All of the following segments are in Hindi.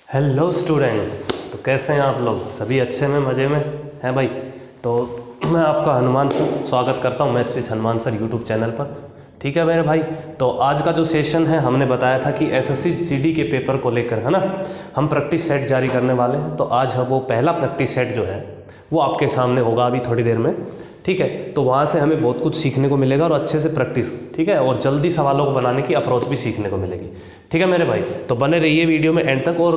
Hello students. तो कैसे हैं आप लोग? सभी अच्छे में, मज़े में हैं भाई? तो मैं आपका हनुमान सर स्वागत करता हूं maths with Hanuman sir YouTube channel पर। ठीक है मेरे भाई, तो आज का जो सेशन है हमने बताया था कि एसएससी जीडी के पेपर को लेकर, है ना, हम प्रैक्टिस सेट जारी करने वाले हैं। तो आज वो पहला प्रैक्टिस सेट जो है वो आपके सामने होगा अभी थोड़ी देर में। ठीक है, तो वहाँ से हमें बहुत कुछ सीखने को मिलेगा और अच्छे से प्रैक्टिस, ठीक है, और जल्दी सवालों को बनाने की अप्रोच भी सीखने को मिलेगी। ठीक है मेरे भाई, तो बने रहिए वीडियो में एंड तक। और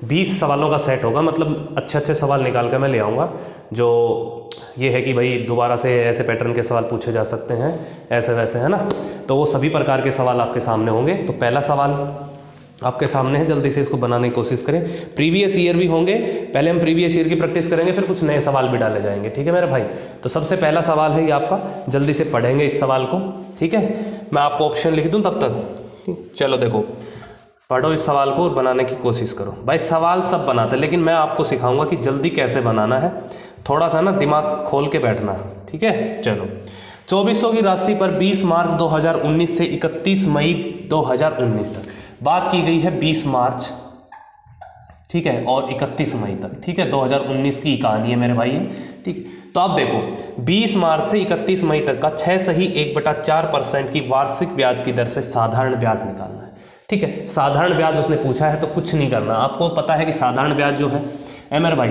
20 सवालों का सेट होगा, मतलब अच्छे अच्छे सवाल निकाल कर मैं ले आऊँगा। जो ये है कि भाई दोबारा से ऐसे पैटर्न के सवाल पूछे जा सकते हैं, ऐसे वैसे, है ना, तो वो सभी प्रकार के सवाल आपके सामने होंगे। तो पहला सवाल आपके सामने है, जल्दी से इसको बनाने की कोशिश करें। प्रीवियस ईयर भी होंगे, पहले हम प्रीवियस ईयर की प्रैक्टिस करेंगे, फिर कुछ नए सवाल भी डाले जाएंगे। ठीक है मेरे भाई, तो सबसे पहला सवाल है ये आपका, जल्दी से पढ़ेंगे इस सवाल को। ठीक है, मैं आपको ऑप्शन लिख दूं तब तक। चलो देखो, पढ़ो इस सवाल को और बनाने की कोशिश करो। भाई सवाल सब बनाते हैं, लेकिन मैं आपको सिखाऊंगा कि जल्दी कैसे बनाना है। थोड़ा सा ना दिमाग खोल के बैठना है। ठीक है, चलो। 2400 की राशि पर 20 मार्च 2019 से 31 मई 2019 तक बात की गई है। 20 मार्च, ठीक है, और 31 मई तक, ठीक है, 2019 की कहानी है मेरे भाई। ठीक है, तो आप देखो 20 मार्च से 31 मई तक का 6 सही 1/4% की वार्षिक ब्याज की दर से साधारण ब्याज निकालना है। ठीक है, साधारण ब्याज उसने पूछा है, तो कुछ नहीं करना। आपको पता है कि साधारण ब्याज जो है मेरे भाई,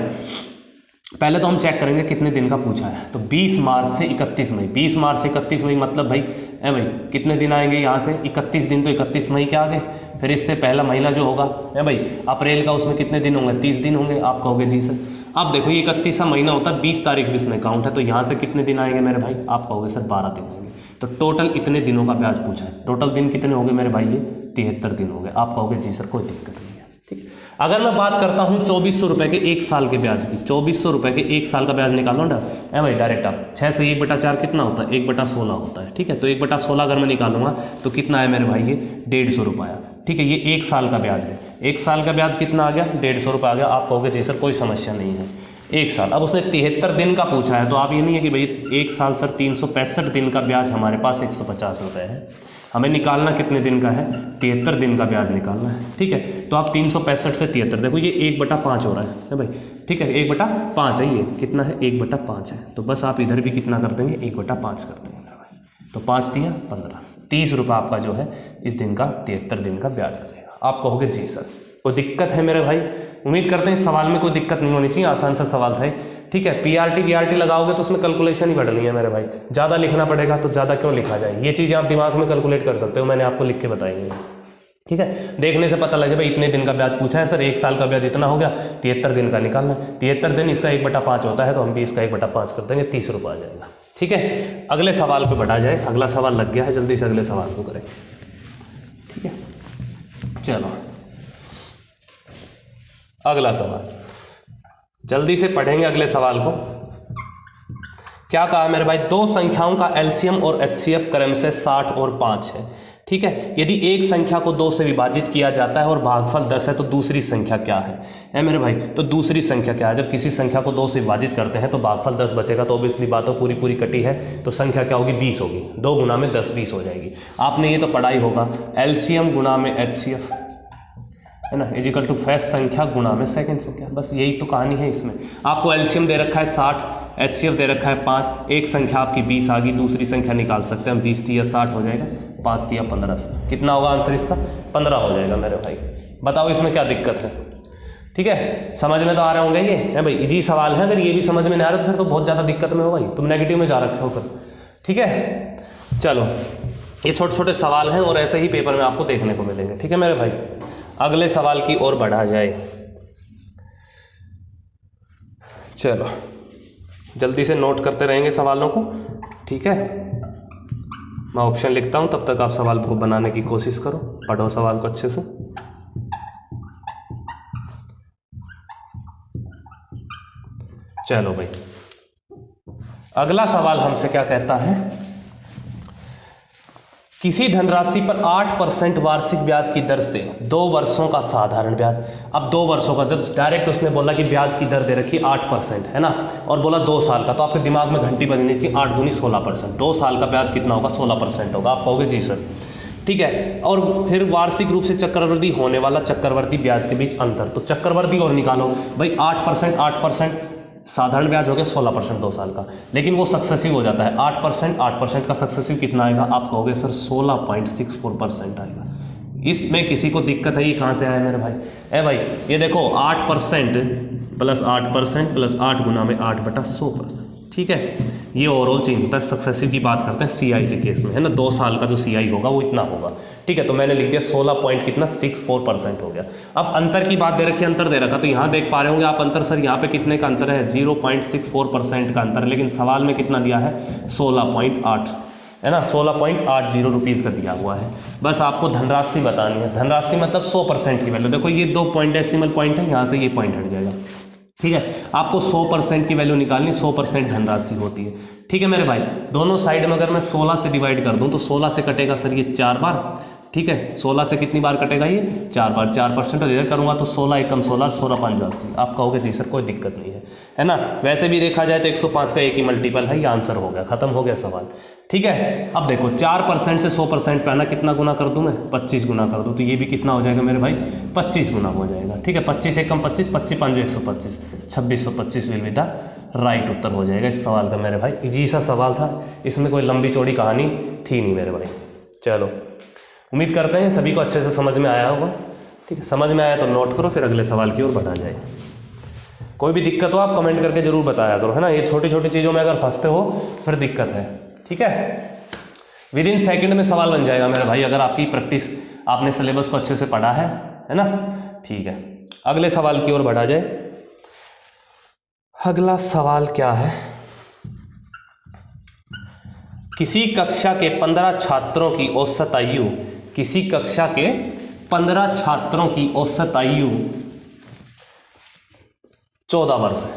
पहले तो हम चेक करेंगे कितने दिन का पूछा है। तो 20 मार्च से 31 मई, 20 मार्च से 31 मई मतलब भाई भाई कितने दिन आएंगे यहाँ से? 31 दिन, तो 31 मई के आ गए। फिर इससे पहला महीना जो होगा भाई अप्रैल का, उसमें कितने दिन होंगे? 30 दिन होंगे। आप कहोगे जी सर, अब देखो ये 31वां महीना होता है, 20 तारीख भी इसमें काउंट है, तो यहाँ से कितने दिन आएंगे मेरे भाई? आप कहोगे सर 12 दिन आएंगे। तो टोटल इतने दिनों का ब्याज पूछा है। टोटल दिन कितने हो गए मेरे भाई? ये 73 दिन हो गए। आप कहोगे जी सर कोई दिक्कत नहीं है। ठीक है, अगर मैं बात करता हूँ 2400 रुपये के एक साल के ब्याज की, 2400 रुपये के एक साल का ब्याज निकालो ना भाई डायरेक्ट। आप 6 से 1/4 कितना होता है? 1/16 होता है। ठीक है, तो 1/16 अगर मैं निकालूंगा तो कितना है मेरे भाई? ये 150 रुपया। ठीक है, ये एक साल का ब्याज है। एक साल का ब्याज कितना आ गया? 150 रुपये आ गया। आप कहोगे जी सर कोई समस्या नहीं है, एक साल। अब उसने 73 दिन का पूछा है, तो आप ये नहीं है कि भाई एक साल सर 365 दिन का ब्याज हमारे पास 150 रुपये है। हमें निकालना कितने दिन का है? 73 दिन का ब्याज निकालना है। ठीक है, तो आप 365 से 73, देखो ये 1/5 हो रहा है भाई। ठीक है, 1/5 है, ये कितना है? 1/5 है। तो बस आप इधर भी कितना कर देंगे? 1/5 कर देंगे भाई। तो 5 दिया 15, 30 रुपये आपका जो है इस दिन का 73 दिन का ब्याज आ जाएगा। आप कहोगे जी सर कोई दिक्कत है मेरे भाई? उम्मीद करते हैं इस सवाल में कोई दिक्कत नहीं होनी चाहिए, आसान सा सवाल था। ठीक है, पीआरटी वीआरटी लगाओगे तो उसमें कैलकुलेशन ही बढ़नी है मेरे भाई, ज़्यादा लिखना पड़ेगा। तो ज़्यादा क्यों लिखा जाए? ये चीज़ें आप दिमाग में कैलकुलेट कर सकते हो, मैंने आपको लिख के बताई है। ठीक है, देखने से पता लग जाए भाई इतने दिन का ब्याज पूछा है सर, एक साल का ब्याज इतना हो गया, 73 दिन का निकालना है। 73 दिन इसका 1/5 होता है, तो हम भी इसका 1/5 कर देंगे, 30 रुपये आ जाएगा। ठीक है, अगले सवाल पे बढ़ा जाए। अगला सवाल लग गया है, जल्दी से अगले सवाल को करें। ठीक है, चलो अगला सवाल जल्दी से पढ़ेंगे अगले सवाल को। क्या कहा मेरे भाई? दो संख्याओं का एलसीएम और एचसीएफ क्रमशः 60 और 5 है। ठीक है, यदि एक संख्या को 2 से विभाजित किया जाता है और भागफल 10 है, तो दूसरी संख्या क्या है मेरे भाई? तो दूसरी संख्या क्या है? जब किसी संख्या को 2 से विभाजित करते हैं तो भागफल 10 बचेगा, तो ऑब्वियसली बात हो पूरी पूरी कटी है, तो संख्या क्या होगी? 20 होगी। 2 गुना में 10 20 हो जाएगी। आपने ये तो पढ़ा ही होगा, एलसीएम गुना में एचसीएफ, है ना, इजिकल टू फर्स्ट संख्या गुना में सेकंड संख्या। बस यही तो कहानी है इसमें। आपको एलसीएम दे रखा है 60, एचसीएफ दे रखा है 5, एक संख्या आपकी 20 आ गई, दूसरी संख्या निकाल सकते हैं हम। 20 तिया 60 हो जाएगा, 5 तिया 15, कितना होगा आंसर इसका? 15 हो जाएगा मेरे भाई। बताओ इसमें क्या दिक्कत है? ठीक है, समझ में तो आ रहे होंगे ये है भाई, इजी सवाल है। अगर ये भी समझ में नहीं आ रहा तो फिर तो बहुत ज़्यादा दिक्कत में हो भाई, तुम नेगेटिव में जा रखे हो फिर। ठीक है, चलो ये छोटे छोटे सवाल हैं और ऐसे ही पेपर में आपको देखने को मिलेंगे। ठीक है मेरे भाई, अगले सवाल की ओर बढ़ा जाए। चलो जल्दी से नोट करते रहेंगे सवालों को। ठीक है, मैं ऑप्शन लिखता हूं, तब तक आप सवाल को बनाने की कोशिश करो, पढ़ो सवाल को अच्छे से। चलो भाई, अगला सवाल हमसे क्या कहता है? किसी धनराशि पर 8% वार्षिक ब्याज की दर से 2 वर्षों का साधारण ब्याज। अब 2 वर्षों का, जब डायरेक्ट उसने बोला कि ब्याज की दर दे रखी 8% है ना, और बोला 2 साल का, तो आपके दिमाग में घंटी बजनी चाहिए, 8 दूनी 16%। 2 साल का ब्याज कितना होगा? 16% होगा। आप कहोगे जी सर ठीक है। और फिर वार्षिक रूप से चक्रवृद्धि होने वाला चक्रवृद्धि ब्याज के बीच अंतर, तो चक्रवृद्धि और निकालो भाई। 8% साधारण ब्याज हो गया, 16% 2 साल का, लेकिन वो सक्सेसिव हो जाता है। 8% का सक्सेसिव कितना आएगा? आप कहोगे सर 16.64% आएगा। इसमें किसी को दिक्कत है? ये कहाँ से आया मेरे भाई? भाई ये देखो 8% प्लस 8% प्लस 8 गुना में 8/100%, ठीक है। ये ओवरऑल चेंज होता है। सक्सेसिव की बात करते हैं CI के केस में, है ना। 2 साल का जो CI होगा वो इतना होगा, ठीक है। तो मैंने लिख दिया 16.64% हो गया। अब अंतर की बात दे रखी है, अंतर दे रखा, तो यहाँ देख पा रहे होंगे आप अंतर, सर यहाँ पे कितने का अंतर है? 0.64% का अंतर, लेकिन सवाल में कितना दिया है? 16.8, है ना। 16.80 रुपीज़ का दिया हुआ है। बस आपको धनराशि बतानी है। धनराशि मतलब 100% की वैल्यू। देखो ये 2 पॉइंट डेसिमल पॉइंट है, यहाँ से ये पॉइंट हट जाएगा, ठीक है। आपको 100% की वैल्यू निकालनी, 100% धनराशि होती है, ठीक है मेरे भाई। दोनों साइड में अगर मैं 16 से डिवाइड कर दूं तो 16 से कटेगा सर ये 4 बार, ठीक है। 16 से कितनी बार कटेगा? ये 4 बार। 4% इधर करूंगा तो 16 एकम 16, 16×5 80। आप कहोगे जी सर कोई दिक्कत नहीं है ना। वैसे भी देखा जाए तो 105 का एक ही मल्टीपल है, ये आंसर हो गया, खत्म हो गया सवाल, ठीक है। अब देखो 4% से 100% पे आना, कितना गुना कर दूं मैं? 25 गुना कर दूं, तो ये भी कितना हो जाएगा मेरे भाई? 25 गुना हो जाएगा, ठीक है। 25 एकम 25, 25 5 125, 2625 विल बी द राइट उत्तर हो जाएगा इस सवाल का मेरे भाई। इजी सा सवाल था, इसमें कोई लंबी चौड़ी कहानी थी नहीं मेरे भाई। चलो, उम्मीद करते हैं सभी को अच्छे से समझ में आया होगा, ठीक है। समझ में आया तो नोट करो, फिर अगले सवाल की ओर बढ़ा जाए। कोई भी दिक्कत हो आप कमेंट करके जरूर बताया करो, है ना। ये छोटी छोटी चीज़ों में अगर फंसते हो फिर दिक्कत है, ठीक है। विद इन सेकेंड में सवाल बन जाएगा मेरे भाई, अगर आपकी प्रैक्टिस, आपने सिलेबस को अच्छे से पढ़ा है ना, ठीक है। अगले सवाल की ओर बढ़ा जाए। अगला सवाल क्या है? किसी कक्षा के 15 छात्रों की औसत आयु, किसी कक्षा के 15 छात्रों की औसत आयु 14 वर्ष है।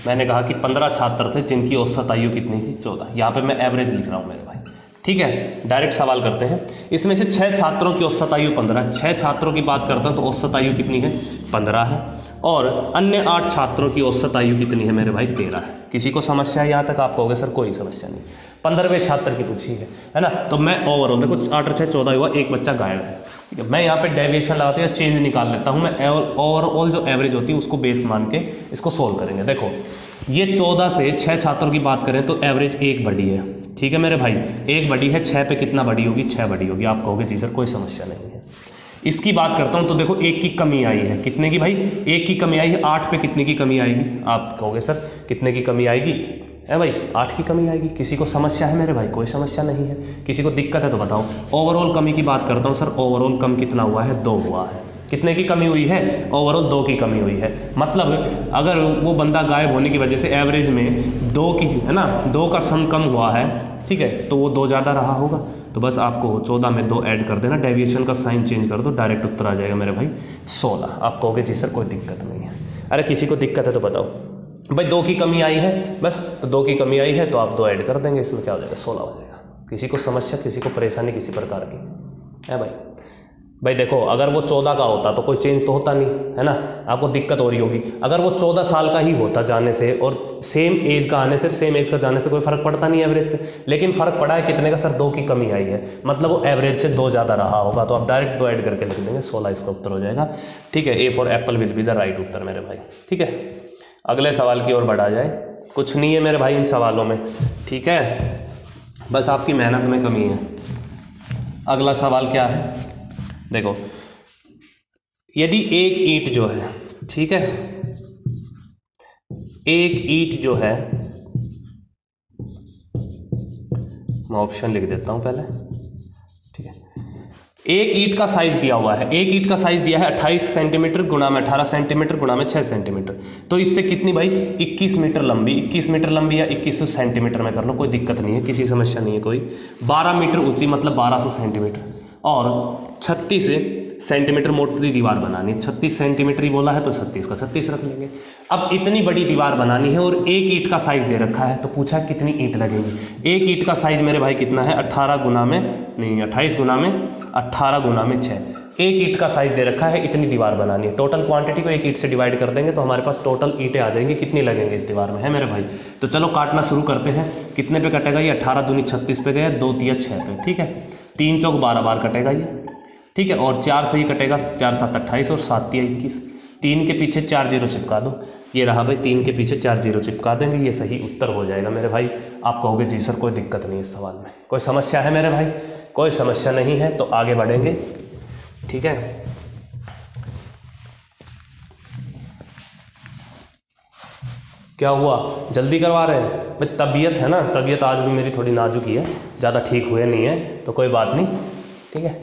मैंने कहा कि 15 छात्र थे जिनकी औसत आयु कितनी थी? 14। यहाँ पे मैं एवरेज लिख रहा हूँ मेरे भाई, ठीक है। डायरेक्ट सवाल करते हैं। इसमें से 6 छात्रों की औसत आयु 15, 6 छात्रों की बात करता हूँ तो औसत आयु कितनी है? 15 है। और अन्य 8 छात्रों की औसत आयु कितनी है मेरे भाई? 13 है। किसी को समस्या है यहाँ तक? आप कहोगे सर कोई समस्या नहीं। 15वें छात्र की पूछी है ना। तो मैं ओवरऑल देखो 8 और 6 14 हुआ, एक बच्चा गायब है, ठीक है। मैं यहाँ पे डेविएशन लगाते हैं, चेंज निकाल लेता हूँ मैं। ओवरऑल जो एवरेज होती है उसको बेस मान के इसको सोल्व करेंगे। देखो ये 14 से 6 छात्रों की बात करें तो एवरेज 1 बढ़ी है, ठीक है मेरे भाई। 1 बढ़ी है, 6 पे कितना बढ़ी होगी? 6 बढ़ी होगी। आप कहोगे जी सर कोई समस्या नहीं है। इसकी बात करता हूं तो देखो 1 की कमी आई है, कितने की भाई? 1 की कमी आई है। 8 पे कितने की कमी आएगी? आप कहोगे सर कितने की कमी आएगी? है भाई 8 की कमी आएगी। किसी को समस्या है मेरे भाई? कोई समस्या नहीं है। किसी को दिक्कत है तो बताओ। ओवरऑल कमी की बात करता हूँ सर, ओवरऑल कम कितना हुआ है? 2 हुआ है। कितने की कमी हुई है? ओवरऑल 2 की कमी हुई है। मतलब अगर वो बंदा गायब होने की वजह से एवरेज में 2 की, है ना, 2 का सम कम हुआ है, ठीक है, तो वो 2 ज़्यादा रहा होगा। तो बस आपको 14 में 2 ऐड कर देना, डेविएशन का साइन चेंज कर दो, डायरेक्ट उत्तर आ जाएगा मेरे भाई 16। आप कहोगे जी सर कोई दिक्कत नहीं है। अरे किसी को दिक्कत है तो बताओ भाई। 2 की कमी आई है बस, तो 2 की कमी आई है तो आप 2 ऐड कर देंगे, इसमें क्या हो जाएगा? 16 हो जाएगा। किसी को समस्या, किसी को परेशानी किसी प्रकार की है भाई देखो अगर वो 14 का होता तो कोई चेंज तो होता नहीं, है ना। आपको दिक्कत हो रही होगी। अगर वो 14 साल का ही होता जाने से और सेम एज का आने से, सेम एज का जाने से कोई फर्क पड़ता नहीं एवरेज पे, लेकिन फर्क पड़ा है कितने का सर? 2 की कमी आई है, मतलब वो एवरेज से 2 ज़्यादा रहा होगा। तो आप डायरेक्ट 2 ऐड करके लिख देंगे, 16 इसका उत्तर हो जाएगा, ठीक है। A for apple will be the right उत्तर मेरे भाई, ठीक है। अगले सवाल की ओर बढ़ा जाए। कुछ नहीं है मेरे भाई इन सवालों में, ठीक है, बस आपकी मेहनत में कमी है। अगला सवाल क्या है? देखो यदि एक ईंट जो है, ठीक है, एक ईंट जो है, मैं ऑप्शन लिख देता हूं पहले, ठीक है। एक ईंट का साइज दिया हुआ है, एक ईंट का साइज दिया है 28 सेंटीमीटर गुणा में 18 सेंटीमीटर गुणा में 6 सेंटीमीटर। तो इससे कितनी भाई? 21 मीटर लंबी, 21 मीटर लंबी या 2100 सेंटीमीटर में कर लो, कोई दिक्कत नहीं है, किसी समस्या नहीं है कोई। 12 मीटर ऊंची मतलब 1200 सेंटीमीटर और 36 सेंटीमीटर मोटी दीवार बनानी है। 36 सेंटीमीटर ही बोला है तो 36 का 36 रख लेंगे। अब इतनी बड़ी दीवार बनानी है और एक ईंट का साइज दे रखा है, तो पूछा है कितनी ईंट लगेगी। एक ईंट का साइज मेरे भाई कितना है? 18 गुना में नहीं, 28 गुना में 18 गुना में 6। एक ईंट का साइज दे रखा है, इतनी दीवार बनानी है। टोटल क्वांटिटी को एक ईंट से डिवाइड कर देंगे तो हमारे पास टोटल ईंटें आ जाएंगी, कितनी लगेंगे इस दीवार में, है मेरे भाई। तो चलो काटना शुरू करते हैं। कितने पे कटेगा ये? 18 दूनी 36 पे गया, 2 तिया 6 पे, ठीक है। 3 चौक 12 बार कटेगा ये, ठीक है। और 4 से ही कटेगा, 4 7 28 और 7 3 21। 3 के पीछे 4 जीरो चिपका दो, ये रहा भाई 3 के पीछे 4 जीरो चिपका देंगे, ये सही उत्तर हो जाएगा मेरे भाई। आप कहोगे जी सर कोई दिक्कत नहीं इस सवाल में, कोई समस्या है मेरे भाई? कोई समस्या नहीं है, तो आगे बढ़ेंगे, ठीक है। क्या हुआ, जल्दी करवा रहे हैं भाई? तबीयत है ना, तबीयत आज भी मेरी थोड़ी नाजुक ही है, ज़्यादा ठीक हुए नहीं है, तो कोई बात नहीं, ठीक है।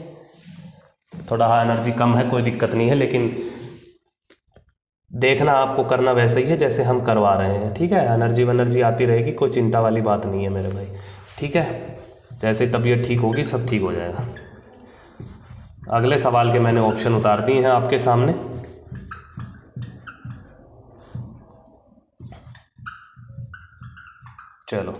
थोड़ा हाँ एनर्जी कम है, कोई दिक्कत नहीं है, लेकिन देखना आपको करना वैसे ही है जैसे हम करवा रहे हैं, ठीक है। एनर्जी आती रहेगी, कोई चिंता वाली बात नहीं है मेरे भाई, ठीक है। जैसे ही तबीयत ठीक होगी सब ठीक हो जाएगा। अगले सवाल के मैंने ऑप्शन उतार दिए हैं आपके सामने। चलो,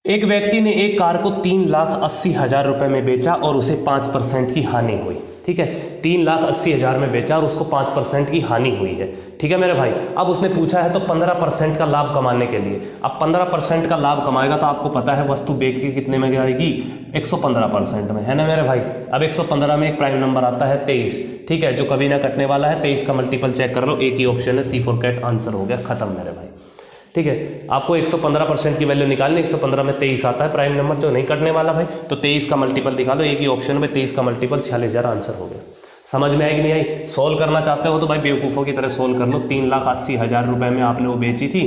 एक व्यक्ति ने एक कार को 3,80,000 रुपए में बेचा और उसे 5% की हानि हुई, ठीक है। 3,80,000 में बेचा और उसको 5% की हानि हुई है, ठीक है मेरे भाई। अब उसने पूछा है तो 15% का लाभ कमाने के लिए, अब 15% का लाभ कमाएगा तो आपको पता है वस्तु बेच के कितने में आएगी, 115% में, है ना मेरे भाई। अब 115 में एक प्राइम नंबर आता है 23, ठीक है, जो कभी ना कटने वाला है। 23 का मल्टीपल चेक कर लो, एक ही ऑप्शन है, C4 कैट, आंसर हो गया खत्म मेरे भाई, ठीक है। आपको 115% की वैल्यू निकालनी, 115 में 23 आता है प्राइम नंबर जो नहीं कटने वाला भाई, तो 23 का मल्टीपल निकालो, एक ही ऑप्शन में 23 का मल्टीपल 46,000 आंसर हो गया। समझ में आई कि नहीं आई? सोल्व करना चाहते हो तो भाई बेवकूफ़ों की तरह सोल्व कर लो। 3,80,000 रुपये में आपने वो बेची थी,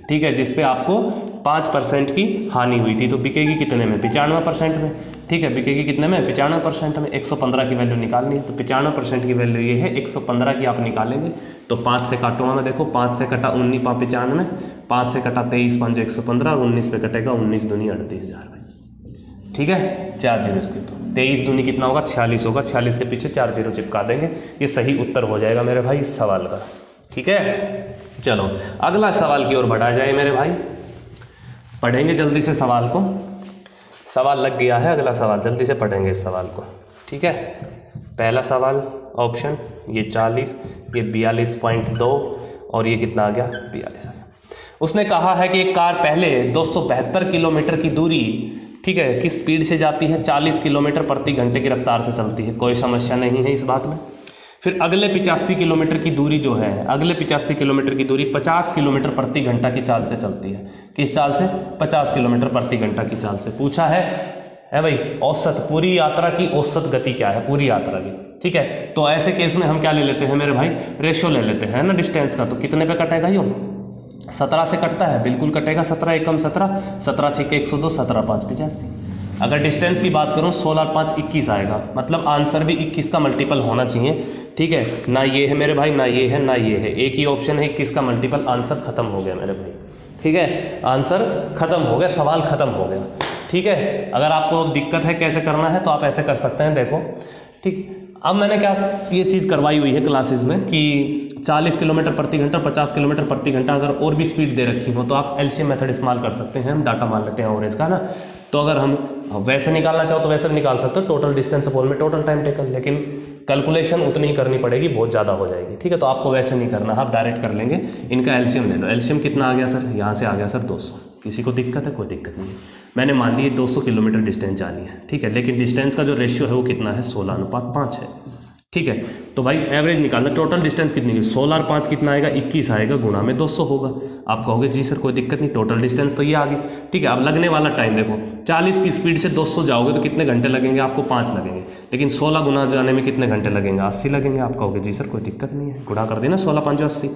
ठीक है, जिसपे आपको 5% की हानि हुई थी, तो बिकेगी कितने में, 95% में, ठीक है। बिकेगी कितने में, 95% में। 115 की वैल्यू निकालनी है, तो 95% की वैल्यू ये है, 115 की आप निकालेंगे तो 5 से काटूंगा मैं, देखो 5 से कटा 19 5 95, 5 से कटा 23 5 115 और 19 पे कटेगा 19 दूनी 38,000 भाई, ठीक है। 4 जीरो इसके, तो 23 दूनी कितना होगा, 46 होगा, 46 के पीछे 4 जीरो चिपका देंगे, ये सही उत्तर हो जाएगा मेरे भाई इस सवाल का, ठीक है। चलो अगला सवाल की ओर बढ़ा जाए मेरे भाई, पढ़ेंगे जल्दी से सवाल को, सवाल लग गया है, अगला सवाल जल्दी से पढ़ेंगे इस सवाल को, ठीक है। पहला सवाल ऑप्शन, ये 40, ये 42.2 और ये कितना आ गया, 42 आ गया। उसने कहा है कि एक कार पहले 272 किलोमीटर की दूरी, ठीक है, किस स्पीड से जाती है, 40 किलोमीटर प्रति घंटे की रफ्तार से चलती है, कोई समस्या नहीं है इस बात में। फिर अगले 85 किलोमीटर की दूरी जो है, अगले 85 किलोमीटर की दूरी 50 किलोमीटर प्रति घंटा की चाल से चलती है, किस चाल से, 50 किलोमीटर प्रति घंटा की चाल से। पूछा है भाई औसत, पूरी यात्रा की औसत गति क्या है, पूरी यात्रा की, ठीक है। तो ऐसे केस में हम क्या ले लेते हैं मेरे भाई, रेशो ले लेते हैं ना डिस्टेंस का, तो कितने पे कटेगा यो, 17 से कटता है, बिल्कुल कटेगा, 17 एकम 17, 17 6 के 102, 17 5 85। अगर डिस्टेंस की बात करूँ 16 और 5 21 आएगा, मतलब आंसर भी 21 का मल्टीपल होना चाहिए, ठीक है। ना ये है मेरे भाई, ना ये है, ना ये है, एक ही ऑप्शन है 21 का मल्टीपल, आंसर खत्म हो गया मेरे भाई, ठीक है। आंसर खत्म हो गया, सवाल खत्म हो गया, ठीक है। अगर आपको दिक्कत है कैसे करना है तो आप ऐसे कर सकते हैं, देखो, ठीक। अब मैंने क्या ये चीज़ करवाई हुई है क्लासेस में कि 40 किलोमीटर प्रति घंटा, 50 किलोमीटर प्रति घंटा, अगर और भी स्पीड दे रखी हो तो आप एलसीएम मेथड इस्तेमाल कर सकते हैं, हम डाटा मान लेते हैं एवरेज का ना। तो अगर हम वैसे निकालना चाहो तो वैसे भी निकाल सकते हो, टोटल डिस्टेंस अपॉन में टोटल टाइम टेकन, लेकिन कैलकुलेशन उतनी ही करनी पड़ेगी, बहुत ज़्यादा हो जाएगी, ठीक है। तो आपको वैसे नहीं करना, आप डायरेक्ट कर लेंगे, इनका एलसीएम ले लो। एलसीएम कितना आ गया सर, यहाँ से आ गया सर 200, किसी को दिक्कत है, कोई दिक्कत नहीं है। मैंने मान ली 200 किलोमीटर डिस्टेंस जानी है, ठीक है, लेकिन डिस्टेंस का जो रेशियो है वो कितना है, 16:5 है, ठीक है। तो भाई एवरेज निकालना, टोटल डिस्टेंस कितनी है, 16 और 5 कितना आएगा, 21 आएगा, गुणा में 200 होगा। आप कहोगे जी सर कोई दिक्कत नहीं, टोटल डिस्टेंस तो ये आ गई, ठीक है। अब लगने वाला टाइम देखो, 40 की स्पीड से 200 जाओगे तो कितने घंटे लगेंगे, आपको 5 लगेंगे, लेकिन 16 गुना जाने में कितने घंटे लगेंगे, 80 लगेंगे। आप कहोगे जी सर कोई दिक्कत नहीं है, गुणा कर देना, 16 5 80।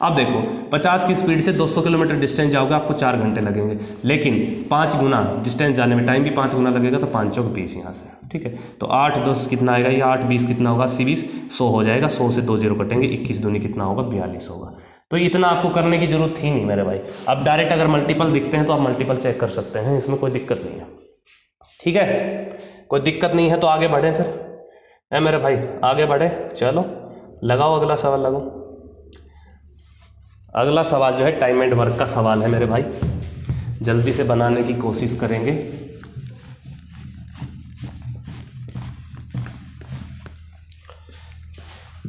अब देखो 50 की स्पीड से 200 किलोमीटर डिस्टेंस जाओगे, आपको 4 घंटे लगेंगे, लेकिन 5 गुना डिस्टेंस जाने में टाइम भी 5 गुना लगेगा, तो 5 चौक 20 यहाँ से, ठीक है। तो 8 10 कितना आएगा, ये 8 20 कितना होगा, 80 20 100 हो जाएगा, 100 से 2 जीरो कटेंगे, 21 दूनी कितना होगा, 42 होगा। तो इतना आपको करने की जरूरत थी नहीं मेरे भाई। अब डायरेक्ट अगर मल्टीपल दिखते हैं तो आप मल्टीपल चेक कर सकते हैं, इसमें कोई दिक्कत नहीं है, ठीक है, कोई दिक्कत नहीं है। तो आगे बढ़े फिर, है मेरे भाई, आगे बढ़े, चलो लगाओ अगला सवाल, लगाओ। अगला सवाल जो है टाइम एंड वर्क का सवाल है मेरे भाई, जल्दी से बनाने की कोशिश करेंगे।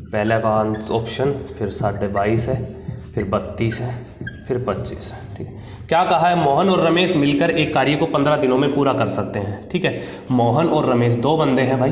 पहला का ऑप्शन, फिर 22.5 है, फिर 32 है, फिर 25 है, ठीक है। क्या कहा है, मोहन और रमेश मिलकर एक कार्य को 15 दिनों में पूरा कर सकते हैं। ठीक है, मोहन और रमेश दो बंदे हैं भाई।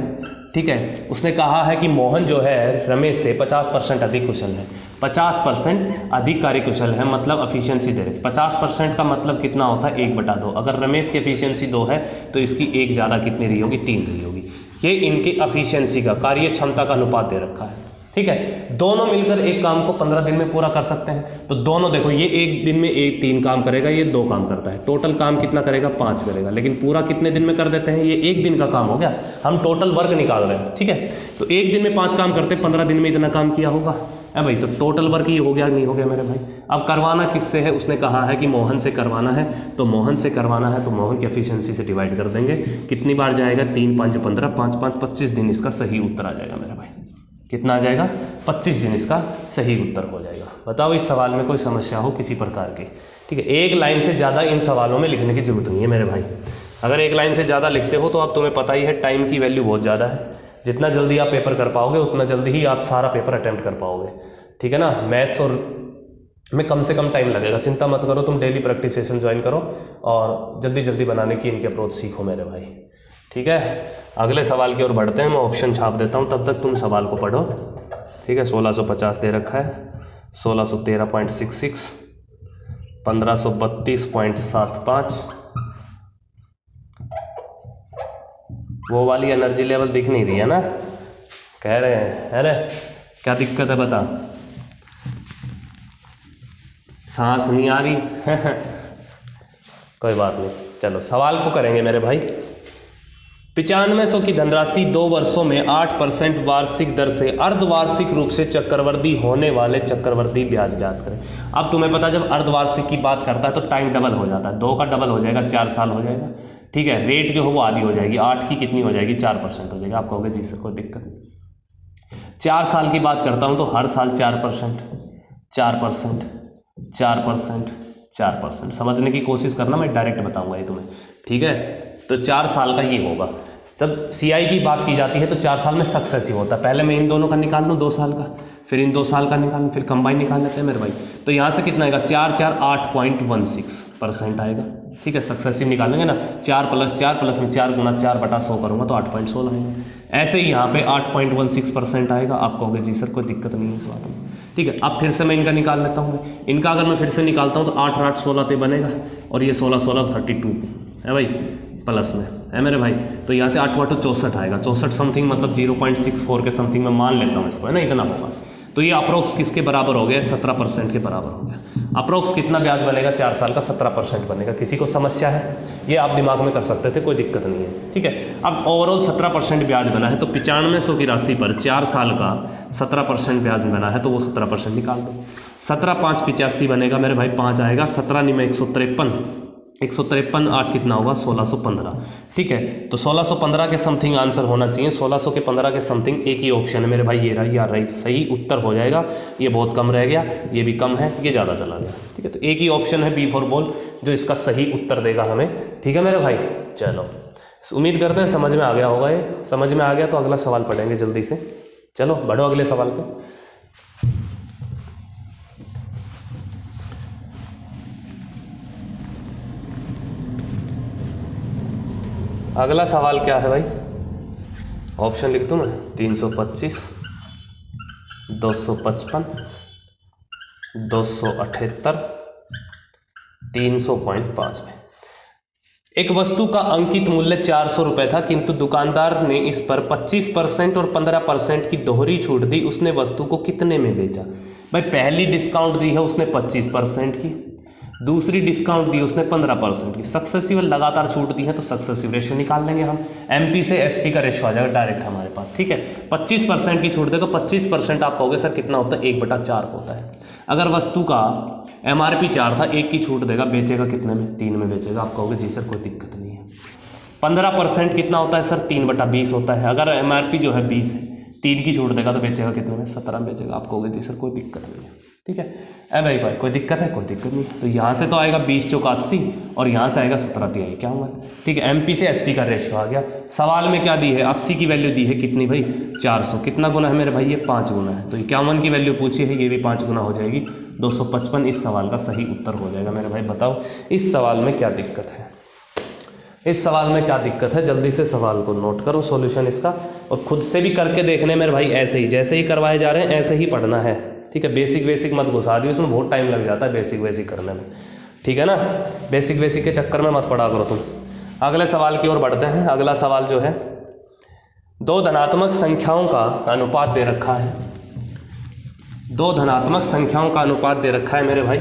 ठीक है, उसने कहा है कि मोहन जो है रमेश से 50% अधिक कुशल है, 50% अधिक कार्यकुशल है, मतलब एफिशिएंसी दे रही। 50% का मतलब कितना होता है, 1/2। अगर रमेश की एफिशिएंसी 2 है तो इसकी एक ज़्यादा कितनी रही होगी, 3 रही होगी। ये इनकी एफिशिएंसी का, कार्य क्षमता का अनुपात दे रखा है। ठीक है, दोनों मिलकर एक काम को 15 दिन में पूरा कर सकते हैं। तो दोनों देखो, ये एक दिन में 3 काम करेगा, ये 2 काम करता है, टोटल काम कितना करेगा, 5 करेगा। लेकिन पूरा कितने दिन में कर देते हैं, ये एक दिन का काम हो गया, हम टोटल वर्क निकाल रहे हैं। ठीक है, तो एक दिन में 5 काम करते, 15 दिन में इतना काम किया होगा। भाई तो टोटल वर्क ये हो गया नहीं हो गया मेरे भाई। अब करवाना किससे है, उसने कहा है कि मोहन से करवाना है, तो मोहन से करवाना है तो मोहन की एफिशिएंसी से डिवाइड कर देंगे। कितनी बार जाएगा, 3 5 15, 5 5 25 दिन इसका सही उत्तर आ जाएगा मेरे भाई। कितना आ जाएगा, 25 दिन इसका सही उत्तर हो जाएगा। बताओ इस सवाल में कोई समस्या हो किसी प्रकार की। ठीक है, एक लाइन से ज़्यादा इन सवालों में लिखने की जरूरत नहीं है मेरे भाई। अगर एक लाइन से ज़्यादा लिखते हो तो अब तुम्हें पता ही है टाइम की वैल्यू बहुत ज़्यादा है। जितना जल्दी आप पेपर कर पाओगे उतना जल्दी ही आप सारा पेपर अटेम्प्ट कर पाओगे। ठीक है ना, मैथ्स और में कम से कम टाइम लगेगा, चिंता मत करो। तुम डेली प्रैक्टिस सेशन ज्वाइन करो और जल्दी जल्दी बनाने की इनकी अप्रोच सीखो मेरे भाई। ठीक है, अगले सवाल की ओर बढ़ते हैं। मैं ऑप्शन छाप देता हूँ, तब तक तुम सवाल को पढ़ो। ठीक है, 1650 दे रखा है, 1613.66, 1532.75। वो वाली एनर्जी लेवल दिख नहीं रही है ना, कह रहे हैं। अरे क्या दिक्कत है बता, सांस नहीं आ रही कोई बात नहीं, चलो सवाल को करेंगे मेरे भाई। 9500 की धनराशि 2 वर्षों में 8% वार्षिक दर से अर्धवार्षिक रूप से चक्रवृद्धि होने वाले चक्रवृद्धि ब्याज ज्ञात करें। अब तुम्हें पता, जब अर्धवार्षिक की बात करता है तो टाइम डबल हो जाता है, 2 का डबल हो जाएगा, 4 साल हो जाएगा। ठीक है, रेट जो है वो आधी हो जाएगी, 8 की कितनी हो जाएगी, 4% हो जाएगी। आप कहोगे जी सर कोई दिक्कत नहीं। 4 साल की बात करता हूँ तो हर साल 4%, 4%, 4%, 4%। समझने की कोशिश करना, मैं डायरेक्ट बताऊंगा ये तुम्हें। ठीक है, तो 4 साल का ये होगा। जब सीआई की बात की जाती है तो 4 साल में सक्सेसिव होता है। पहले मैं इन दोनों का निकाल लूँ 2 साल का, फिर इन 2 साल का निकाल लूँ, फिर कंबाइन निकाल लेते हैं मेरे भाई। तो यहाँ से कितना आएगा, 4 4 8.16% आएगा। ठीक है, सक्सेसिव निकालेंगे ना, 4 + 4 + में 4 × 4/100 करूँगा तो 8.16 आएगा। ऐसे ही यहाँ पे 8.16% आएगा। आप कहोगे जी सर कोई दिक्कत नहीं है इस बात में। ठीक है, अब फिर से मैं इनका निकाल लेता हूँ। इनका अगर मैं फिर से निकालता हूँ तो 8 8 16 बनेगा, और ये 16 16 32 है भाई, प्लस में है मेरे भाई। तो यहाँ से 8 8 64 आएगा, 64 समथिंग, मतलब 0.64 के समथिंग मैं मान लेता हूँ इसको, है ना, इतना होगा। तो ये अप्रोक्स किसके बराबर हो गया, 17% के बराबर हो गया। अप्रोक्स कितना ब्याज बनेगा 4 साल का, 17% बनेगा। किसी को समस्या है, ये आप दिमाग में कर सकते थे, कोई दिक्कत नहीं है। ठीक है, अब ओवरऑल 17% ब्याज बना है, तो 9500 की राशि पर 4 साल का 17% ब्याज बना है, तो वो 17% निकाल दो। 17 5 85 बनेगा मेरे भाई, 5 आएगा, 17 × 153, 153 8 कितना होगा, 1615। ठीक है, तो 1615 के समथिंग आंसर होना चाहिए। 1600 के 15 के समथिंग एक ही ऑप्शन है मेरे भाई, ये रहा, यार रही, सही उत्तर हो जाएगा। ये बहुत कम रह गया, ये भी कम है, ये ज़्यादा चला गया। ठीक है, तो एक ही ऑप्शन है B4 बॉल जो इसका सही उत्तर देगा हमें। ठीक है मेरे भाई, चलो उम्मीद करते हैं समझ में आ गया होगा। ये समझ में आ गया तो अगला सवाल पढ़ेंगे जल्दी से। चलो बढ़ो अगले सवाल पे। अगला सवाल क्या है भाई, ऑप्शन लिख दूं मैं, 325, 255, 278, 300.5 में एक वस्तु का अंकित मूल्य 400 रुपये था, किंतु दुकानदार ने इस पर 25% और 15% की दोहरी छूट दी। उसने वस्तु को कितने में बेचा? भाई पहली डिस्काउंट दी है उसने 25% की, दूसरी डिस्काउंट दी उसने 15% की, सक्सेसिव लगातार छूट दी है तो सक्सेसिव रेशियो निकाल लेंगे हम। एमपी से एसपी का रेशियो आ जाएगा डायरेक्ट हमारे पास। ठीक है, 25% की छूट देगा, 25% आप कहोगे सर कितना होता है, 1/4 होता है। अगर वस्तु का एमआरपी 4 था, 1 की छूट देगा, बेचेगा कितने में, 3 में बेचेगा। आप कहोगे जी सर कोई दिक्कत नहीं है। 15% कितना होता है सर, 3/20 होता है। अगर एमआरपी जो है 20 है, 3 की छूट देगा तो बेचेगा कितने में, 17 में बेचेगा। आप कहोगे जी सर कोई दिक्कत नहीं है। ठीक है भाई कोई दिक्कत है, कोई दिक्कत नहीं। तो यहाँ से तो आएगा 20 × 80 और यहाँ से आएगा 17 × 51। ठीक है, एमपी से एसपी का रेशियो आ गया। सवाल में क्या दी है, 80 की वैल्यू दी है कितनी भाई, 400। कितना गुना है मेरे भाई, ये 5 गुना है। तो 51 की वैल्यू पूछी है, ये भी 5 गुना हो जाएगी, 255 इस सवाल का सही उत्तर हो जाएगा मेरे भाई। बताओ इस सवाल में क्या दिक्कत है, इस सवाल में क्या दिक्कत है? जल्दी से सवाल को नोट करो सॉल्यूशन इसका, और खुद से भी करके देखने मेरे भाई। ऐसे ही जैसे ही करवाए जा रहे हैं ऐसे ही पढ़ना है, ठीक है। बेसिक मत घुसा दियो, उसमें बहुत टाइम लग जाता है बेसिक करने में, ठीक है ना। बेसिक के चक्कर में मत पढ़ा करो तुम। अगले सवाल की ओर बढ़ते हैं। अगला सवाल जो है, दो धनात्मक संख्याओं का अनुपात दे रखा है, दो धनात्मक संख्याओं का अनुपात दे रखा है मेरे भाई,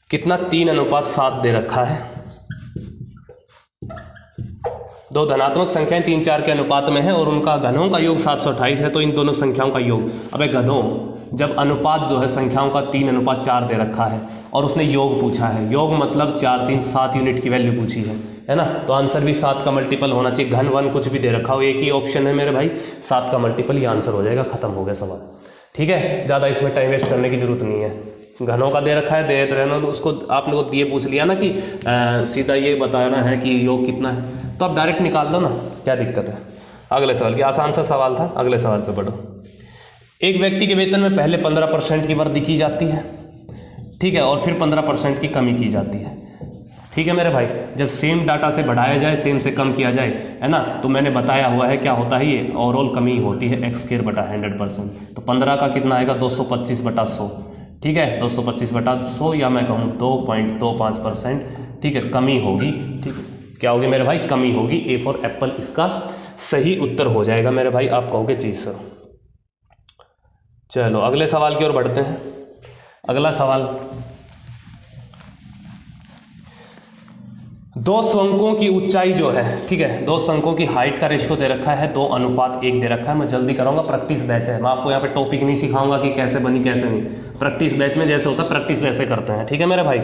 कितना? 3:7 दे रखा है। दो धनात्मक संख्याएं 3, 4 के अनुपात में है और उनका घनों का योग 728 है, तो इन दोनों संख्याओं का योग। अबे गधों, जब अनुपात जो है संख्याओं का 3:4 दे रखा है और उसने योग पूछा है, योग मतलब 4, 3, 7 यूनिट की वैल्यू पूछी है ना, तो आंसर भी 7 का मल्टीपल होना चाहिए। घन वन कुछ भी दे रखा हो, एक ही ऑप्शन है मेरे भाई, 7 का मल्टीपल, ये आंसर हो जाएगा। खत्म हो गया सवाल, ठीक है। ज़्यादा इसमें टाइम वेस्ट करने की जरूरत नहीं है। घनों का दे रखा है, देते रहना, तो उसको आपने को ये पूछ लिया ना कि सीधा ये बताना है कि योग कितना है, तो आप डायरेक्ट निकाल दो ना, क्या दिक्कत है। अगले सवाल की, आसान सा सवाल था, अगले सवाल पे बढ़ो। एक व्यक्ति के वेतन में पहले 15% की वृद्धि की जाती है, ठीक है, और फिर 15% की कमी की जाती है, ठीक है मेरे भाई। जब सेम डाटा से बढ़ाया जाए, सेम से कम किया जाए, है ना, तो मैंने बताया हुआ है क्या होता है, ये ओवरऑल कमी होती है x²/100%। तो 15 का कितना आएगा? 225/100, ठीक है, 225/100, या मैं कहूँ 2.25%, ठीक है, कमी होगी, ठीक है। क्या होगी मेरे भाई? कमी होगी। ए फॉर एप्पल इसका सही उत्तर हो जाएगा मेरे भाई। आप कहोगे जी सर। चलो अगले सवाल की ओर बढ़ते हैं। अगला सवाल, दो शंकुओं की ऊंचाई जो है, ठीक है, दो शंकुओं की हाइट का रेशियो दे रखा है, 2:1 दे रखा है। मैं जल्दी कराऊंगा, प्रैक्टिस बैच है, मैं आपको यहाँ पे टॉपिक नहीं सिखाऊंगा कि कैसे बनी कैसे नहीं। प्रैक्टिस बैच में जैसे होता है प्रैक्टिस वैसे करते हैं, ठीक है मेरे भाई।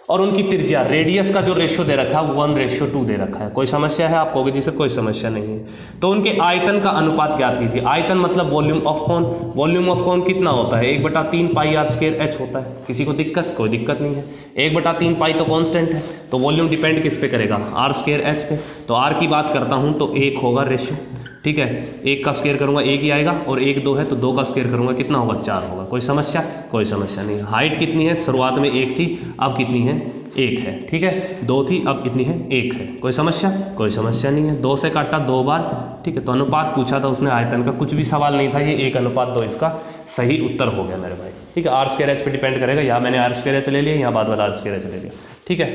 और उनकी त्रिज्या, रेडियस का जो रेशियो दे रखा है 1:2 दे रखा है। कोई समस्या है? आप कहोगे जी सर कोई समस्या नहीं है। तो उनके आयतन का अनुपात ज्ञात कीजिए। आयतन मतलब volume of cone. Volume of cone कितना होता है? 1/3 πr² होता है। किसी को दिक्कत? कोई दिक्कत नहीं है। 1/3 पाई तो कांस्टेंट है, तो वॉल्यूम डिपेंड किस पे करेगा? r² पे। तो r की बात करता हूँ तो 1 होगा रेशियो, ठीक है। 1 का स्क्वायर करूंगा 1 ही आएगा, और 1 2 है तो 2 का स्क्वायर करूंगा कितना होगा? 4 होगा। कोई समस्या? कोई समस्या नहीं। हाइट कितनी है? शुरुआत में 1 थी, अब कितनी है? 1 है, ठीक है। 2 थी, अब कितनी है? 1 है। कोई समस्या? कोई समस्या नहीं है। 2 से काटा 2 बार, ठीक है। तो अनुपात पूछा था उसने आयतन का, कुछ भी सवाल नहीं था, ये 1:2 इसका सही उत्तर हो गया मेरे भाई, ठीक है। r² पे डिपेंड करेगा, यहाँ मैंने r² ले लिया, यहाँ बाद वाला r² ले लिया, ठीक है।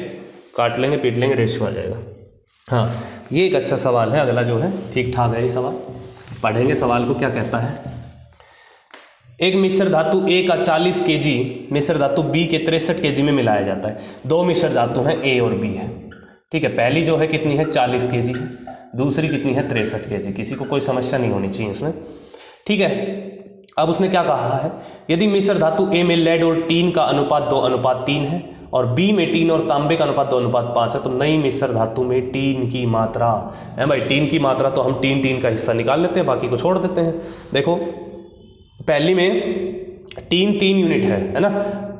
काट लेंगे पीट लेंगे, रेशियो आ जाएगा। हाँ, ये एक अच्छा सवाल है। अगला जो है ठीक ठाक है ये सवाल, पढ़ेंगे सवाल को। क्या कहता है? एक मिश्र धातु A का 40 kg मिश्र धातु B के 63 kg में मिलाया जाता है। दो मिश्र धातु हैं A और B है, ठीक है। पहली जो है कितनी है? 40 kg है, दूसरी कितनी है? 63 kg। किसी को कोई समस्या नहीं होनी चाहिए इसमें, ठीक है। अब उसने क्या कहा है? यदि मिश्र धातु A में लेड और टीन का अनुपात 2:3 है और B में टीन और तांबे का अनुपात 2:5 है, तो नई मिश्र धातु में टीन की मात्रा है भाई। टीन की मात्रा तो हम टीन का हिस्सा निकाल लेते हैं, बाकी को छोड़ देते हैं। देखो पहली में टीन 3 यूनिट है ना,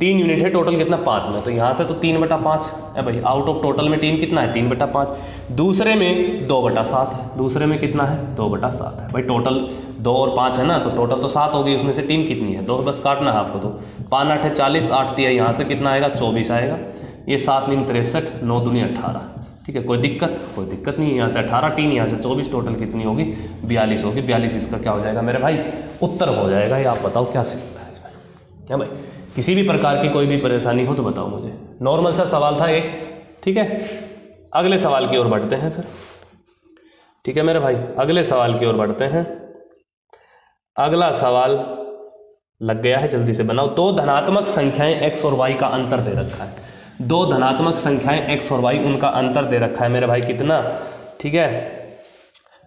3 यूनिट है, टोटल कितना? 5 में, तो यहाँ से तो 3/5 है भाई। आउट ऑफ टोटल में टीन कितना है? 3/5। दूसरे में 2/7 है, दूसरे में कितना है? 2/7 है भाई। टोटल 2 और 5 है ना, तो टोटल तो 7 हो गई, उसमें से टीन कितनी है? 2, बस काटना है आपको। तो 5 8 40, 8 दिया, यहाँ से कितना आएगा? 24 आएगा। ये 7 9 63, 9 दूनी 18, ठीक है। कोई दिक्कत? कोई दिक्कत नहीं है। यहाँ से 18 टीन, यहाँ से 24, टोटल कितनी होगी? 42 होगी। 42 इसका क्या हो जाएगा मेरे भाई? उत्तर हो जाएगा। ये आप बताओ क्या सीख रहा है इसमें? क्या भाई, किसी भी प्रकार की कोई भी परेशानी हो तो बताओ मुझे। नॉर्मल सा सवाल था एक, ठीक है। अगले सवाल की ओर बढ़ते हैं फिर, ठीक है मेरे भाई। अगले सवाल की ओर बढ़ते हैं। अगला सवाल लग गया है, जल्दी से बनाओ। दो धनात्मक संख्याएं x और y का अंतर दे रखा है। दो धनात्मक संख्याएं x और y, उनका अंतर दे रखा है मेरे भाई कितना? ठीक है,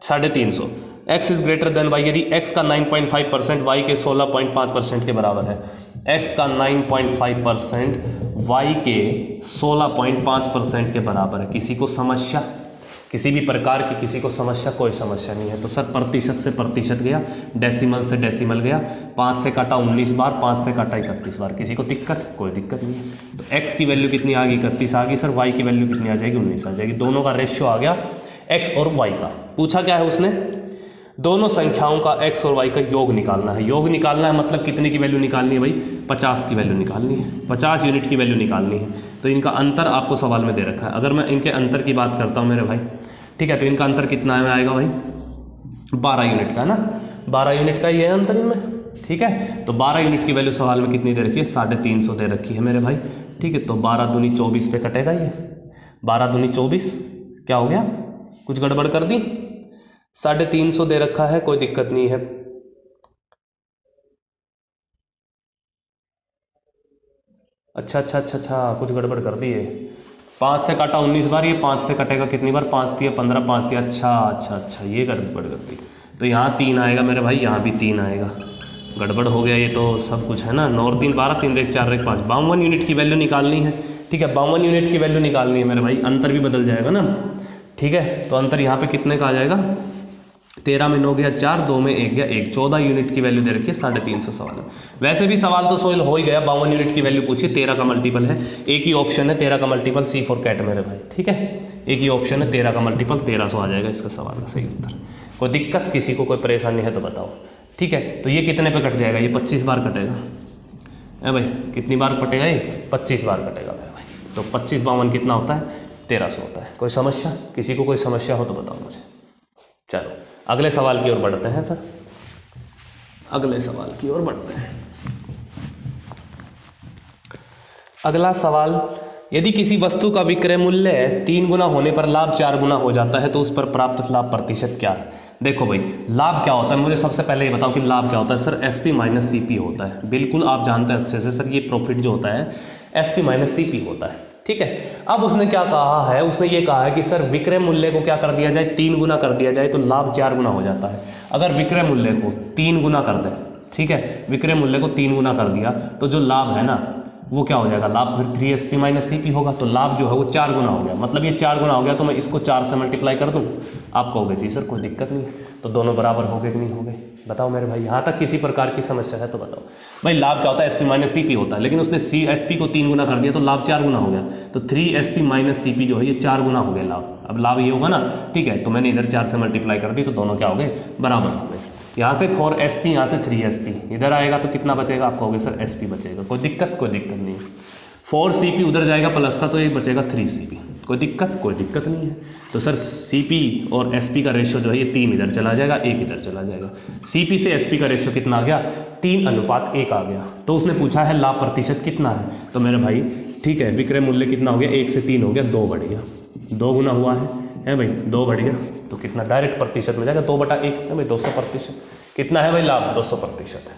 350। x is greater than y, यदि x का 9.5% y के 16.5% के बराबर है। x का 9.5% y के 16.5% के बराबर है। किसी को समस्या? किसी भी प्रकार की किसी को समस्या? कोई समस्या नहीं है। तो 100% से प्रतिशत गया, डेसिमल से डेसिमल गया, 5 से काटा 19 बार, 5 से काटा 31 बार। किसी को दिक्कत? कोई दिक्कत नहीं है। तो x की वैल्यू कितनी आ गई? 31 आ गई सर। y की वैल्यू कितनी आ जाएगी? 19 आ जाएगी। दोनों का रेशियो आ गया x और y का। पूछा क्या है उसने? दोनों संख्याओं का x और y का योग निकालना है। योग निकालना है मतलब कितने की वैल्यू निकालनी है भाई, 50 की वैल्यू निकालनी है, 50 यूनिट की वैल्यू निकालनी है। तो इनका अंतर आपको सवाल में दे रखा है। अगर मैं इनके अंतर की बात करता हूँ मेरे भाई, ठीक है, तो इनका अंतर कितना है आएगा भाई, 12 यूनिट का है ना, 12 यूनिट का ये अंतर इनमें, ठीक है। तो 12 यूनिट की वैल्यू सवाल में कितनी दे रखी है, 350 दे रखी है मेरे भाई, ठीक है। तो 12 दूनी 24 पे कटेगा ये, 12 दूनी 24, क्या हो गया, कुछ गड़बड़ कर दी, 350 दे रखा है, कोई दिक्कत नहीं है। अच्छा, कुछ गड़बड़ कर दी है, 5 से काटा 19 बार, ये 5 से कटेगा कितनी बार, 5 दिया 15, 5 दिया, अच्छा, ये गड़बड़ कर दी। तो यहाँ 3 आएगा मेरे भाई, यहाँ भी 3 आएगा, गड़बड़ हो गया ये तो सब कुछ है ना। 9 और 3 12, 3 1 4 1 5, 52 यूनिट की वैल्यू निकालनी है, ठीक है। 52 यूनिट की वैल्यू निकालनी है मेरे भाई, अंतर भी बदल जाएगा ना, ठीक है। तो अंतर यहाँ पे कितने का आ जाएगा, 13 में 9 गया 4, 2 में 1 गया 1, 14 यूनिट की वैल्यू दे रखी है 350 सवाल है। वैसे भी सवाल तो सोल्व हो ही गया, 52 यूनिट की वैल्यू पूछी, 13 का मल्टीपल है, एक ही ऑप्शन है 13 का मल्टीपल, C फॉर कैट मेरे भाई, ठीक है, एक ही ऑप्शन है 13 का मल्टीपल, 1300 आ जाएगा इसका सवाल का सही उत्तर। कोई दिक्कत, किसी को कोई परेशानी है तो बताओ, ठीक है। तो ये कितने पे कट जाएगा, ये 25 बार कटेगा, है भाई, कितनी बार कटेगा ये, 25 बार कटेगा मेरे भाई। तो 25 52 कितना होता है, 1300 होता है। कोई समस्या, किसी को कोई समस्या हो तो बताओ मुझे। चलो अगले सवाल की ओर बढ़ते हैं, फिर अगले सवाल की ओर बढ़ते हैं। अगला सवाल, यदि किसी वस्तु का विक्रय मूल्य 3 गुना होने पर लाभ 4 गुना हो जाता है तो उस पर प्राप्त लाभ प्रतिशत क्या है। देखो भाई, लाभ क्या होता है, मुझे सबसे पहले ये बताओ कि लाभ क्या होता है। सर SP माइनस CP होता है, बिल्कुल आप जानते हैं अच्छे से सर, ये प्रॉफिट जो होता है SP माइनस CP होता है, ठीक है। अब उसने क्या कहा है, उसने ये कहा है कि सर विक्रय मूल्य को क्या कर दिया जाए, 3 गुना कर दिया जाए तो लाभ 4 गुना हो जाता है। अगर विक्रय मूल्य को 3 गुना कर दे, ठीक है, विक्रय मूल्य को 3 गुना कर दिया तो जो लाभ है ना वो क्या हो जाएगा, लाभ फिर 3SP माइनस CP होगा, तो लाभ जो है वो 4 गुना हो गया। मतलब ये 4 गुना हो गया तो मैं इसको 4 से मल्टीप्लाई कर दूं, आप कहोगे जी सर कोई दिक्कत नहीं है, तो दोनों बराबर हो गए कि नहीं हो गए, बताओ मेरे भाई। यहाँ तक किसी प्रकार की समस्या है तो बताओ भाई। लाभ क्या होता है, SP माइनस CP होता है, लेकिन उसने SP को 3 गुना कर दिया तो लाभ 4 गुना हो गया, तो 3SP माइनस CP जो है ये 4 गुना हो गया लाभ। अब लाभ ये होगा ना, ठीक है, तो मैंने इधर 4 से मल्टीप्लाई कर दी तो दोनों क्या हो गए, बराबर हो गए। यहाँ से 4SP, यहाँ से 3SP, इधर आएगा तो कितना बचेगा, आप कहोगे सर SP बचेगा, कोई दिक्कत नहीं। 4CP उधर जाएगा प्लस का तो एक बचेगा 3CP, कोई दिक्कत नहीं है। तो सर CP और SP का रेशियो जो है ये 3 इधर चला जाएगा, 1 इधर चला जाएगा। CP से SP का रेशियो कितना आ गया, 3:1 आ गया। तो उसने पूछा है लाभ प्रतिशत कितना है, तो मेरे भाई ठीक है, विक्रय मूल्य कितना हो गया, 1 से 3 हो गया, 2 बढ़ गया, 2 गुना हुआ है भाई, 2 बढ़ गया तो कितना डायरेक्ट प्रतिशत में जाएगा, 2/1 है भाई, 200%। कितना है भाई लाभ, 200% है।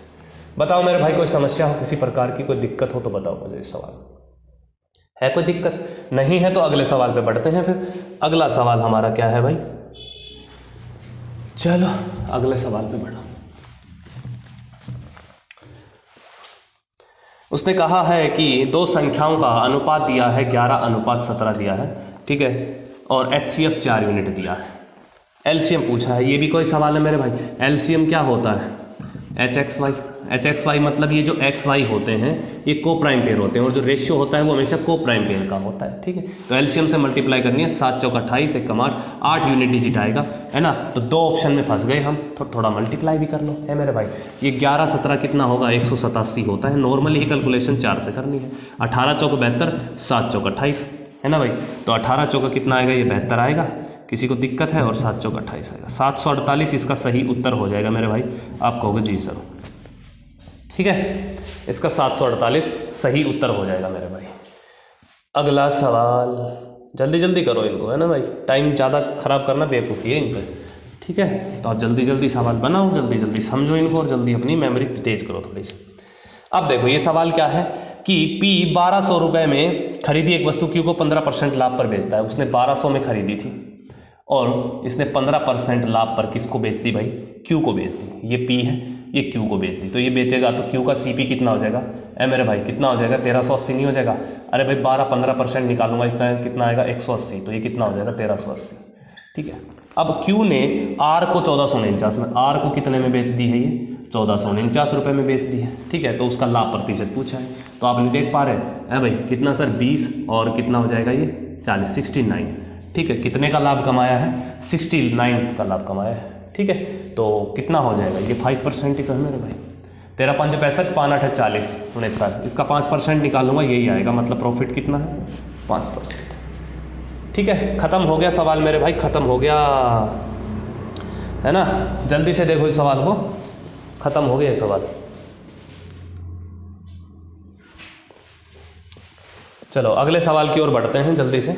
बताओ मेरे भाई, कोई समस्या हो किसी प्रकार की, कोई दिक्कत हो तो बताओ मुझे। इस सवाल है कोई दिक्कत नहीं है तो अगले सवाल पे बढ़ते हैं। फिर अगला सवाल हमारा क्या है भाई, चलो अगले सवाल पे बढ़ो। उसने कहा है कि 2 संख्याओं का अनुपात दिया है 11:17 दिया है, ठीक है, और HCF 4 यूनिट दिया है। LCM पूछा है, ये भी कोई सवाल है मेरे भाई। LCM क्या होता है, HXY मतलब ये जो XY होते हैं ये को प्राइम पेयर होते हैं, और जो रेशियो होता है वो हमेशा को प्राइम पेयर का होता है, ठीक है। तो LCM से मल्टीप्लाई करनी है, 7 चौक 28, 1 कम 8 यूनिट डिजिट आएगा, है ना। तो 2 ऑप्शन में फंस गए हम, तो थोड़ा मल्टीप्लाई भी कर लो, है मेरे भाई। ये 11:17 कितना होगा, 187 होता है। नॉर्मली ही कैलकुलेशन 4 से करनी है। 18 चौक 72, 7 चौक 28, है ना भाई। तो 18 चौका कितना आएगा, ये 72 आएगा, किसी को दिक्कत है, और 7 चौक 28 आएगा, 748 इसका सही उत्तर हो जाएगा मेरे भाई। आप कहोगे जी सर, ठीक है, इसका 748 सही उत्तर हो जाएगा मेरे भाई। अगला सवाल, जल्दी जल्दी करो इनको, है ना भाई, टाइम ज़्यादा खराब करना बेवकूफ़ी है इन पर, ठीक है। तो आप जल्दी जल्दी सवाल बनाओ, जल्दी जल्दी समझो इनको, और जल्दी अपनी मेमोरी तेज करो थोड़ी सी। अब देखो ये सवाल क्या है कि P 1200 रुपये में खरीदी एक वस्तु Q को 15% लाभ पर बेचता है। उसने 1200 में खरीदी थी और इसने 15% लाभ पर किसको बेच दी भाई, Q को बेच दी। ये P है, ये Q को बेच दी, तो ये बेचेगा तो Q का CP कितना हो जाएगा, मेरे भाई कितना हो जाएगा, 1380 नहीं हो जाएगा। अरे भाई 15% निकालूंगा, इतना कितना आएगा 180, तो ये कितना हो जाएगा 1380, ठीक है। अब Q ने R को 1449 में, R को कितने में बेच दी है, ये 1449 रुपये में बेच दी है, ठीक है। तो उसका लाभ प्रतिशत पूछा है, तो आप नहीं देख पा रहे हैं भाई, कितना सर 20 और कितना हो जाएगा ये 40, 69, ठीक है। कितने का लाभ कमाया है, 69 का लाभ कमाया है, ठीक है। तो कितना हो जाएगा, ये 5% ही तो है मेरे भाई। 13 5 65, 5 8 40, 69, इसका 5% निकालूंगा, यही आएगा, मतलब प्रॉफिट कितना है 5%। ठीक है, ख़त्म हो गया सवाल मेरे भाई, ख़त्म हो गया है ना। जल्दी से देखो इस सवाल को, ख़त्म हो गया ये सवाल। चलो अगले सवाल की ओर बढ़ते हैं जल्दी से।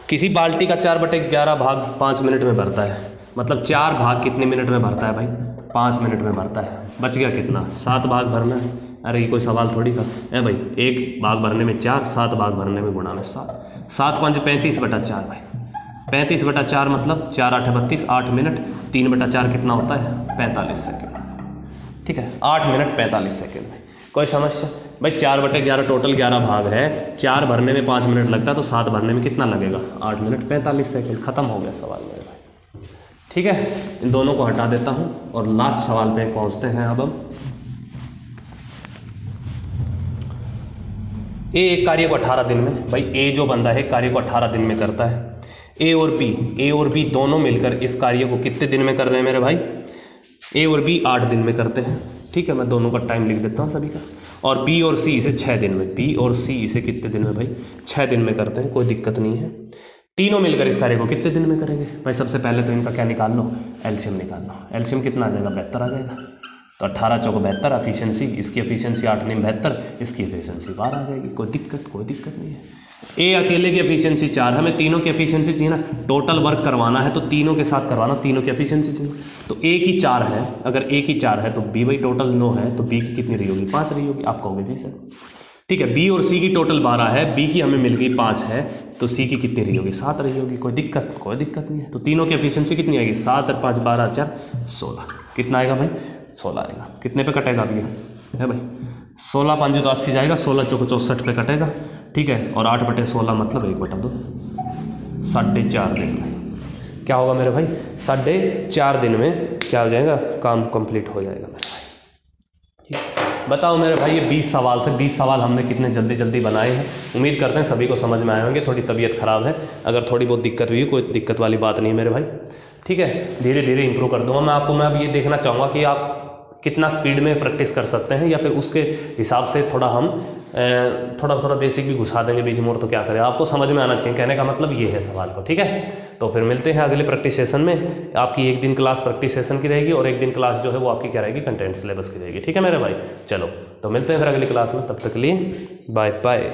किसी बाल्टी का 4/11 भाग 5 मिनट में भरता है, मतलब 4 भाग कितने मिनट में भरता है भाई, 5 मिनट में भरता है। बच गया कितना, 7 भाग भरना है। अरे ये कोई सवाल थोड़ी था है भाई, 1 भाग भरने में 4, 7 भाग भरने में गुणा में 7, 7 5 35/4 भाई, 35/4 मतलब 4 8 32, 8 मिनट, 3/4 कितना होता है 45 सेकेंड। ठीक है, 8 मिनट 45 सेकेंड में। कोई समस्या भाई, 4/11 टोटल 11 भाग है, 4 भरने में 5 मिनट लगता है, तो 7 भरने में कितना लगेगा 8 मिनट 45 सेकेंड। खत्म हो गया सवाल मेरे भाई। ठीक है, इन दोनों को हटा देता हूँ और लास्ट सवाल पे पहुँचते हैं अब हम। ए एक कार्य को 18 दिन में, भाई ए जो बंदा है कार्य को 18 दिन में करता है। ए और बी दोनों मिलकर इस कार्य को कितने दिन में कर रहे हैं मेरे भाई, ए और बी 8 दिन में करते हैं। ठीक है, मैं दोनों का टाइम लिख देता हूँ सभी का। और बी और सी इसे 6 दिन में, बी और सी इसे कितने दिन में भाई 6 दिन में करते हैं, कोई दिक्कत नहीं है। तीनों मिलकर इस कार्य को कितने दिन में करेंगे भाई, सबसे पहले तो इनका क्या निकाल लो, एलसीएम निकाल लो। एलसीएम कितना आ जाएगा 72 आ जाएगा, तो 18 चौक 72 एफिशिएंसी, इसकी एफिशिएंसी 8 9 72, इसकी एफिशिएंसी 12 आ जाएगी। कोई दिक्कत नहीं है। ए अकेले की एफिशिएंसी 4, हमें तीनों की एफिशिएंसी चाहिए ना, टोटल वर्क करवाना है तो तीनों के साथ करवाना, तीनों की एफिशिएंसी चाहिए। तो ए की 4 है, अगर ए की 4 है तो बी भाई टोटल 9 है, तो बी की कितनी रही होगी 5 रही होगी। आप कहोगे जी सर। ठीक है, बी और सी की टोटल 12 है, बी की हमें मिल गई 5 है, तो सी की कितनी रही होगी 7 रही होगी। कोई दिक्कत नहीं है। तो तीनों की एफिशिएंसी कितनी आएगी 7 और 5 12 4 16, कितना आएगा भाई 16 आएगा। कितने पे कटेगा अब ये है भाई, 16 5 तो 80 जाएगा, 16 चौक 64 पे कटेगा। ठीक है, और 8/16 मतलब 1/2, 4.5 दिन में क्या होगा मेरे भाई, 4.5 दिन में क्या हो जाएगा, काम कंप्लीट हो जाएगा मेरे भाई। ठीक, बताओ मेरे भाई ये 20 सवाल थे, 20 सवाल हमने कितने जल्दी बनाए हैं। उम्मीद करते हैं सभी को समझ में आए होंगे। थोड़ी तबीयत खराब है, अगर थोड़ी बहुत दिक्कत हुई, कोई दिक्कत वाली बात नहीं है मेरे भाई। ठीक है, धीरे धीरे इंप्रूव कर दूंगा मैं आपको। मैं अब ये देखना चाहूँगा कि आप कितना स्पीड में प्रैक्टिस कर सकते हैं, या फिर उसके हिसाब से थोड़ा हम थोड़ा बेसिक भी घुसा देंगे बीच में, और तो क्या करें, आपको समझ में आना चाहिए। कहने का मतलब ये है सवाल को। ठीक है, तो फिर मिलते हैं अगले प्रैक्टिस सेशन में। आपकी एक दिन क्लास प्रैक्टिस सेशन की रहेगी, और एक दिन क्लास जो है वो आपकी क्या रहेगी, कंटेंट सिलेबस की रहेगी। ठीक है मेरे भाई, चलो तो मिलते हैं फिर अगली क्लास में। तब तक के लिए बाय बाय।